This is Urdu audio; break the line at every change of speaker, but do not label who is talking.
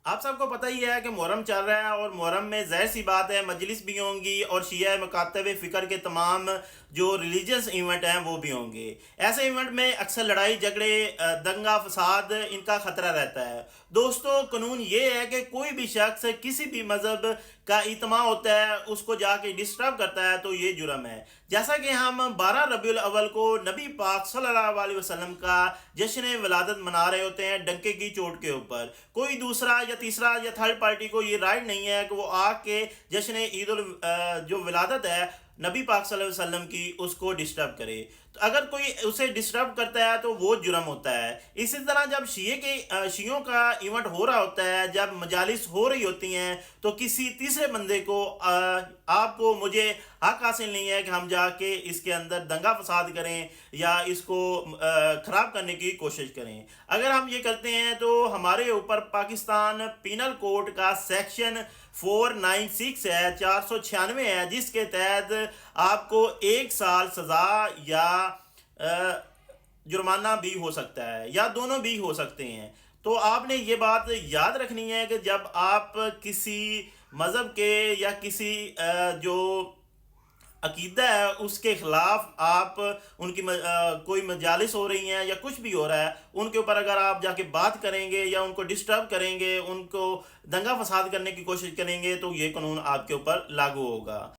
آپ سب کو پتہ ہی ہے کہ محرم چل رہا ہے، اور محرم میں ظاہر سی بات ہے مجلس بھی ہوں گی، اور شیعہ مکاتب فکر کے تمام جو ریلیجنس ایونٹ ہیں وہ بھی ہوں گے۔ ایسے ایونٹ میں اکثر لڑائی جھگڑے، دنگا فساد ان کا خطرہ رہتا ہے۔ دوستو، قانون یہ ہے کہ کوئی بھی شخص کسی بھی مذہب کا اجتماع ہوتا ہے اس کو جا کے ڈسٹرب کرتا ہے تو یہ جرم ہے۔ جیسا کہ ہم 12 ربیع الاول کو نبی پاک صلی اللہ علیہ وسلم کا جشن ولادت منا رہے ہوتے ہیں ڈنکے کی چوٹ کے اوپر، کوئی دوسرا یا تیسرا یا تھرڈ پارٹی کو یہ رائٹ نہیں ہے کہ وہ آ کے جشن جو ولادت ہے نبی پاک صلی اللہ علیہ وسلم کی اس کو ڈسٹرب کرے۔ تو اگر کوئی اسے ڈسٹرب کرتا ہے تو وہ جرم ہوتا ہے۔ اسی طرح جب شیعوں کا ایونٹ ہو رہا ہوتا ہے، جب مجالس ہو رہی ہوتی ہیں، تو کسی تیسرے بندے کو آپ کو مجھے حق حاصل نہیں ہے کہ ہم جا کے اس کے اندر دنگا فساد کریں یا اس کو خراب کرنے کی کوشش کریں۔ اگر ہم یہ کرتے ہیں تو ہمارے اوپر پاکستان پینل کوڈ کا سیکشن 496 ہے، 496 ہے، جس کے تحت آپ کو 1 سال سزا یا جرمانہ بھی ہو سکتا ہے، یا دونوں بھی ہو سکتے ہیں۔ تو آپ نے یہ بات یاد رکھنی ہے کہ جب آپ کسی مذہب کے یا کسی جو عقیدہ ہے اس کے خلاف آپ ان کی کوئی مجالس ہو رہی ہیں یا کچھ بھی ہو رہا ہے، ان کے اوپر اگر آپ جا کے بات کریں گے یا ان کو ڈسٹرب کریں گے، ان کو دنگا فساد کرنے کی کوشش کریں گے، تو یہ قانون آپ کے اوپر لاگو ہوگا۔